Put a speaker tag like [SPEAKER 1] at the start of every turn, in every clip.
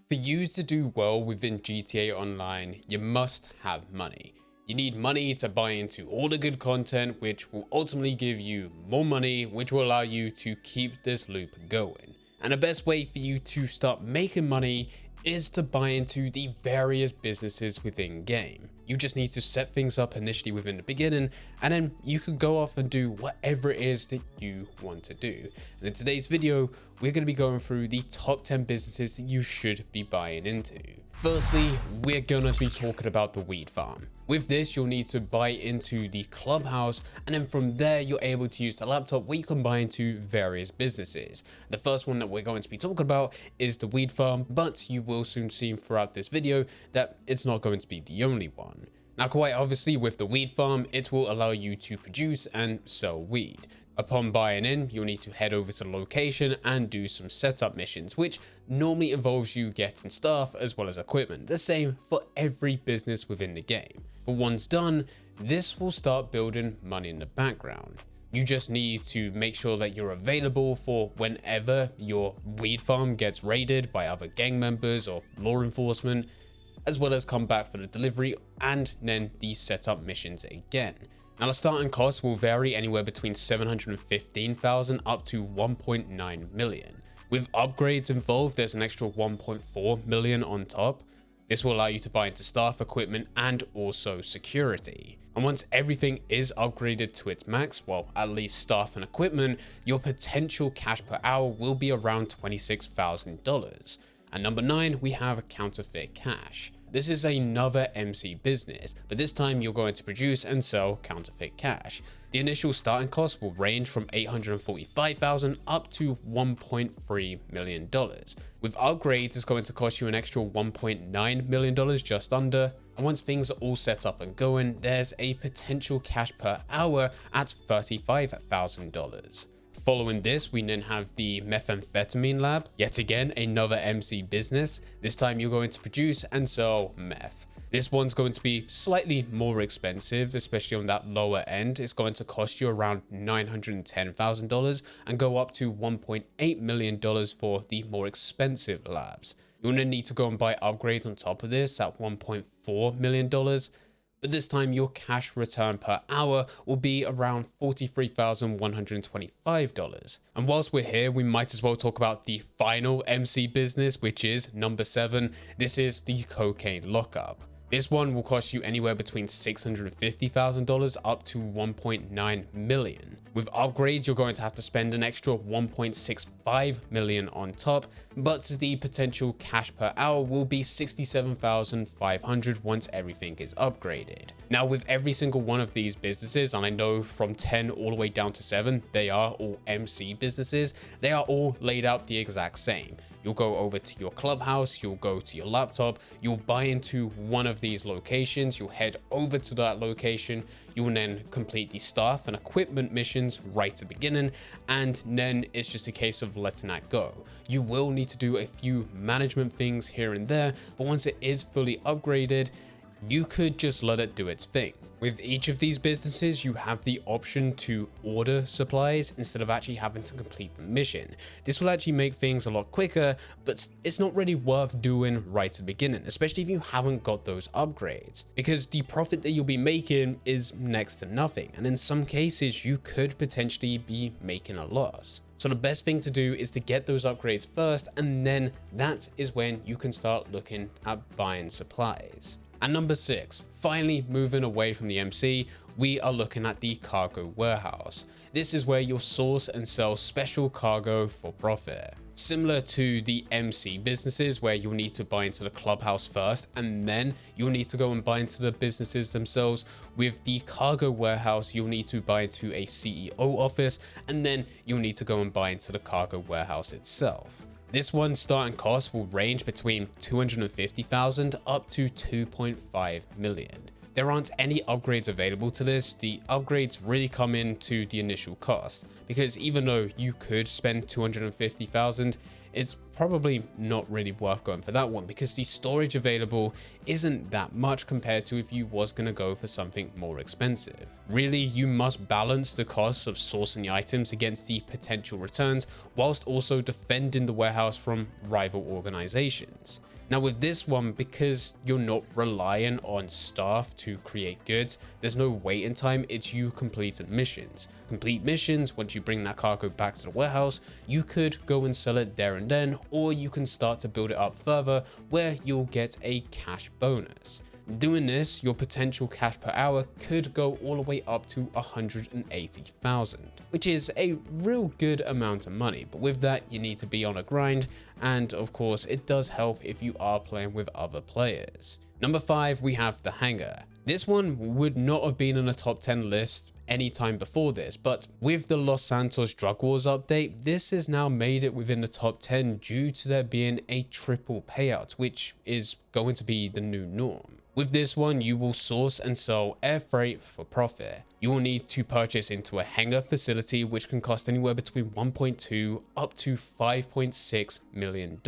[SPEAKER 1] For you to do well within GTA Online, you must have money. You need money to buy into all the good content, which will ultimately give you more money, which will allow you to keep this loop going. And the best way for you to start making money is to buy into the various businesses within game. You just need to set things up initially within the beginning, and then you can go off and do whatever it is that you want to do. And in today's video, we're going to be going through the top 10 businesses that you should be buying into. Firstly, we're going to be talking about the weed farm. With this, you'll need to buy into the clubhouse, and then from there, you're able to use the laptop where you can buy into various businesses. The first one that we're going to be talking about is the weed farm, but you will soon see throughout this video that it's not going to be the only one. Now, quite obviously, with the weed farm, it will allow you to produce and sell weed. Upon buying in, you'll need to head over to the location and do some setup missions, which normally involves you getting staff as well as equipment. The same for every business within the game. But once done, this will start building money in the background. You just need to make sure that you're available for whenever your weed farm gets raided by other gang members or law enforcement, as well as come back for the delivery and then the setup missions again. Now, the starting cost will vary anywhere between 715,000 up to 1.9 million. With upgrades involved, there's an extra 1.4 million on top. This will allow you to buy into staff, equipment, and also security. And once everything is upgraded to its max, well, at least staff and equipment, your potential cash per hour will be around $26,000. At number 9, we have counterfeit cash. This is another MC business, but this time you're going to produce and sell counterfeit cash. The initial starting cost will range from $845,000 up to $1.3 million. With upgrades, it's going to cost you an extra $1.9 million, just under. And once things are all set up and going, there's a potential cash per hour at $35,000. Following this, we then have the methamphetamine lab. Yet again, another MC business. This time you're going to produce and sell meth. This one's going to be slightly more expensive, especially on that lower end. It's going to cost you around $910,000 and go up to $1.8 million for the more expensive labs. You'll then need to go and buy upgrades on top of this at $1.4 million. But this time your cash return per hour will be around $43,125. And whilst we're here, we might as well talk about the final MC business, which is number 7. This is the cocaine lockup. This one will cost you anywhere between $650,000 up to $1.9 million. With upgrades, you're going to have to spend an extra $1.65 million on top, but the potential cash per hour will be $67,500 once everything is upgraded. Now, with every single one of these businesses, and I know from 10 all the way down to 7, they are all MC businesses, they are all laid out the exact same. You'll go over to your clubhouse, you'll go to your laptop, you'll buy into one of these locations, you'll head over to that location, you will then complete the staff and equipment missions right at the beginning, and then it's just a case of letting that go. You will need to do a few management things here and there, but once it is fully upgraded, you could just let it do its thing. With each of these businesses, you have the option to order supplies instead of actually having to complete the mission. This will actually make things a lot quicker, but it's not really worth doing right at the beginning, especially if you haven't got those upgrades, because the profit that you'll be making is next to nothing, and in some cases you could potentially be making a loss. So the best thing to do is to get those upgrades first, and then that is when you can start looking at buying supplies. And number 6, finally moving away from the MC, we are looking at the cargo warehouse. This is where you'll source and sell special cargo for profit. Similar to the MC businesses where you'll need to buy into the clubhouse first and then you'll need to go and buy into the businesses themselves, with the cargo warehouse you'll need to buy into a CEO office and then you'll need to go and buy into the cargo warehouse itself. This one's starting cost will range between $250,000 up to $2.5 million. There aren't any upgrades available to this. The upgrades really come into the initial cost, because even though you could spend $250,000, it's probably not really worth going for that one, because the storage available isn't that much compared to if you was going to go for something more expensive. Really, you must balance the costs of sourcing the items against the potential returns, whilst also defending the warehouse from rival organizations. Now with this one, because you're not reliant on staff to create goods, there's no waiting time, it's you completing missions. Complete missions, once you bring that cargo back to the warehouse, you could go and sell it there and then, or you can start to build it up further where you'll get a cash bonus. Doing this, your potential cash per hour could go all the way up to 180,000, which is a real good amount of money. But with that, you need to be on a grind, and of course, it does help if you are playing with other players. Number 5, we have the Hangar. This one would not have been in a top 10 list anytime before this, but with the Los Santos Drug Wars update, this has now made it within the top 10 due to there being a triple payout, which is going to be the new norm. With this one, you will source and sell air freight for profit. You will need to purchase into a hangar facility, which can cost anywhere between 1.2 up to $5.6 million,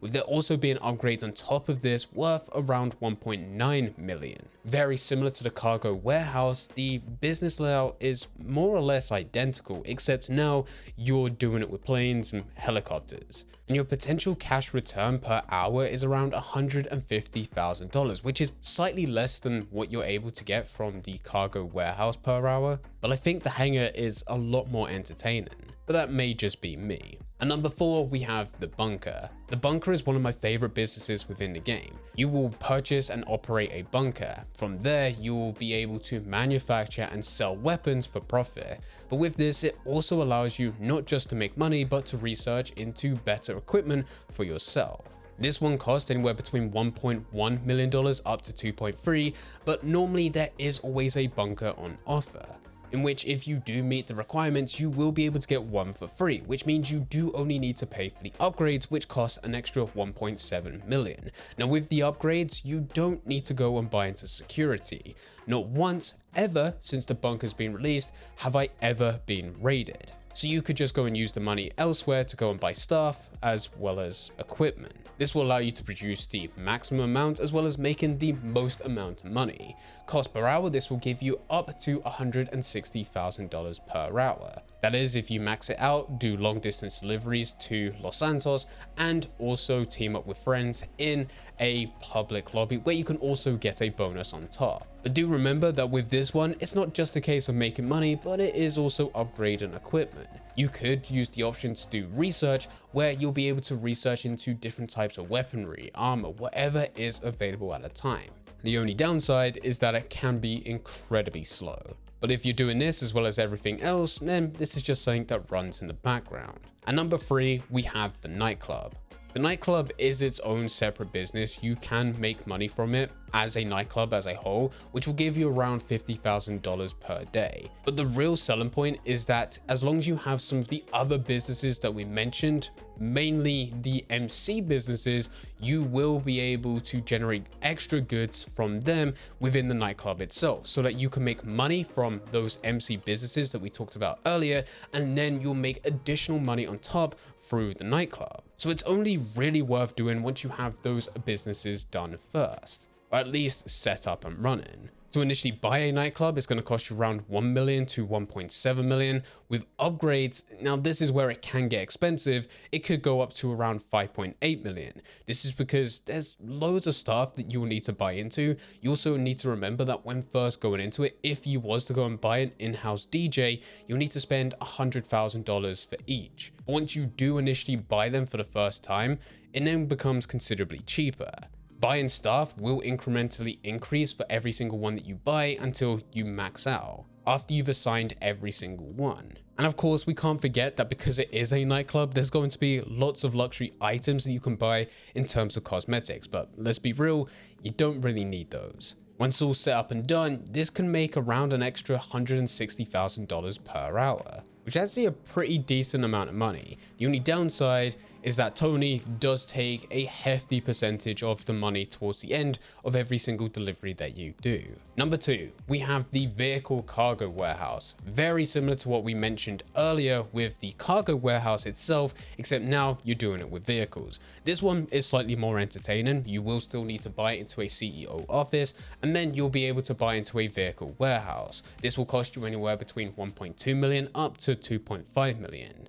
[SPEAKER 1] with there also being upgrades on top of this worth around 1.9 million. Very similar to the cargo warehouse, the business layout is more or less identical, except now you're doing it with planes and helicopters. And your potential cash return per hour is around $150,000, which is slightly less than what you're able to get from the cargo warehouse per hour. But I think the Hangar is a lot more entertaining, but that may just be me. And number 4, we have the Bunker. The Bunker is one of my favorite businesses within the game. You will purchase and operate a bunker. From there, you will be able to manufacture and sell weapons for profit. But with this, it also allows you not just to make money, but to research into better equipment for yourself. This one costs anywhere between $1.1 million up to 2.3, but normally there is always a bunker on offer, in which if you do meet the requirements, you will be able to get one for free, which means you do only need to pay for the upgrades, which cost an extra 1.7 million. Now with the upgrades, you don't need to go and buy into security. Not once ever since the bunker's been released have I ever been raided. So you could just go and use the money elsewhere to go and buy stuff as well as equipment. This will allow you to produce the maximum amount as well as making the most amount of money. Cost per hour, this will give you up to $160,000 per hour. That is if you max it out, do long distance deliveries to Los Santos, and also team up with friends in a public lobby where you can also get a bonus on top. But do remember that with this one, it's not just a case of making money, but it is also upgrading equipment. You could use the option to do research, where you'll be able to research into different types of weaponry, armor, whatever is available at the time. The only downside is that it can be incredibly slow. But if you're doing this as well as everything else, then this is just something that runs in the background. And number 3, we have the Nightclub. The Nightclub is its own separate business. You can make money from it as a nightclub as a whole, which will give you around $50,000 per day. But the real selling point is that as long as you have some of the other businesses that we mentioned, mainly the MC businesses, you will be able to generate extra goods from them within the nightclub itself, so that you can make money from those MC businesses that we talked about earlier, and then you'll make additional money on top through the nightclub. So it's only really worth doing once you have those businesses done first, or at least set up and running. To initially buy a nightclub, it's going to cost you around 1 million to 1.7 million. With upgrades, now this is where it can get expensive. It could go up to around 5.8 million. This is because there's loads of stuff that you will need to buy into. You also need to remember that when first going into it, if you was to go and buy an in-house DJ, you'll need to spend $100,000 for each. But once you do initially buy them for the first time, it then becomes considerably cheaper. Buying stuff will incrementally increase for every single one that you buy until you max out, after you've assigned every single one. And of course, we can't forget that because it is a nightclub, there's going to be lots of luxury items that you can buy in terms of cosmetics, but let's be real, you don't really need those. Once all set up and done, this can make around an extra $160,000 per hour, which is actually a pretty decent amount of money. The only downside is that Tony does take a hefty percentage of the money towards the end of every single delivery that you do. Number 2, we have the vehicle cargo warehouse. Very similar to what we mentioned earlier with the cargo warehouse itself, except now you're doing it with vehicles. This one is slightly more entertaining. You will still need to buy into a CEO office, and then you'll be able to buy into a vehicle warehouse. This will cost you anywhere between 1.2 million up to 2.5 million.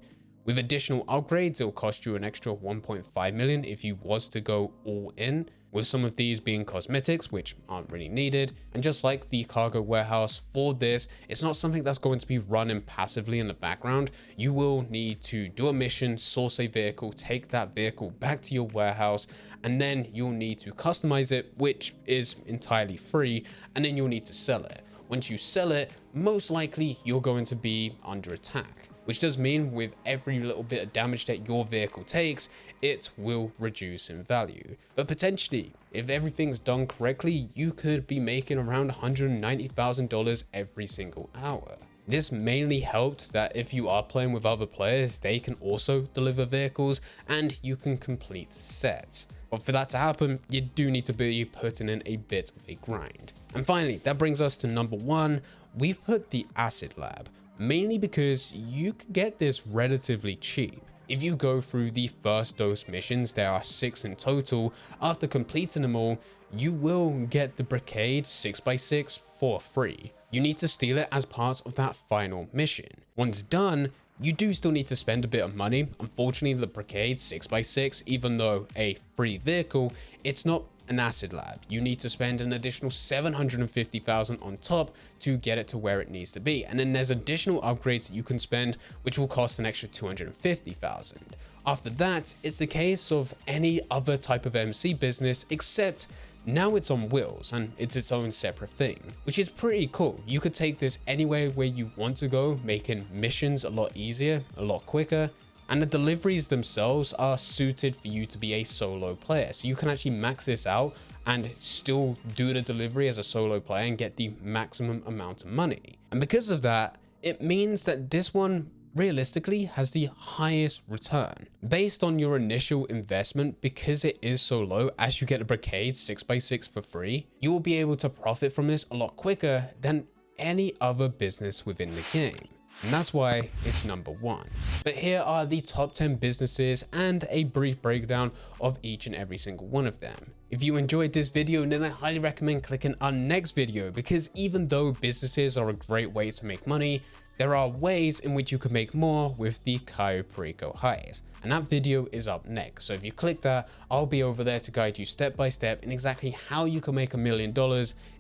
[SPEAKER 1] With additional upgrades, it'll cost you an extra 1.5 million if you was to go all in, with some of these being cosmetics, which aren't really needed. And just like the cargo warehouse, for this, it's not something that's going to be running passively in the background. You will need to do a mission, source a vehicle, take that vehicle back to your warehouse, and then you'll need to customize it, which is entirely free, and then you'll need to sell it. Once you sell it, most likely you're going to be under attack, which does mean with every little bit of damage that your vehicle takes, it will reduce in value. But potentially, if everything's done correctly, you could be making around $190,000 every single hour. This mainly helped that if you are playing with other players, they can also deliver vehicles and you can complete sets. But for that to happen, you do need to be putting in a bit of a grind. And finally, that brings us to number 1. We've put the Acid Lab, mainly because you can get this relatively cheap. If you go through the first dose missions, there are 6 in total. After completing them all, you will get the Brigade 6x6 for free. You need to steal it as part of that final mission. Once done, you do still need to spend a bit of money. Unfortunately, the Brigade 6x6, even though a free vehicle, it's not an Acid Lab. You need to spend an additional 750,000 on top to get it to where it needs to be. And then there's additional upgrades that you can spend, which will cost an extra 250,000. After that, it's the case of any other type of MC business, except now it's on wheels and it's its own separate thing, which is pretty cool. You could take this anywhere where you want to go, making missions a lot easier, a lot quicker. And the deliveries themselves are suited for you to be a solo player. So you can actually max this out and still do the delivery as a solo player and get the maximum amount of money. And because of that, it means that this one realistically has the highest return. Based on your initial investment, because it is so low, as you get the Brigade 6x6 for free, you will be able to profit from this a lot quicker than any other business within the game. And that's why it's number 1. But here are the top 10 businesses and a brief breakdown of each and every single one of them. If you enjoyed this video, then I highly recommend clicking our next video, because even though businesses are a great way to make money, there are ways in which you can make more with the Cayo Perico heist. And that video is up next. So if you click that, I'll be over there to guide you step by step in exactly how you can make $1 million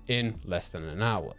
[SPEAKER 1] in less than an hour.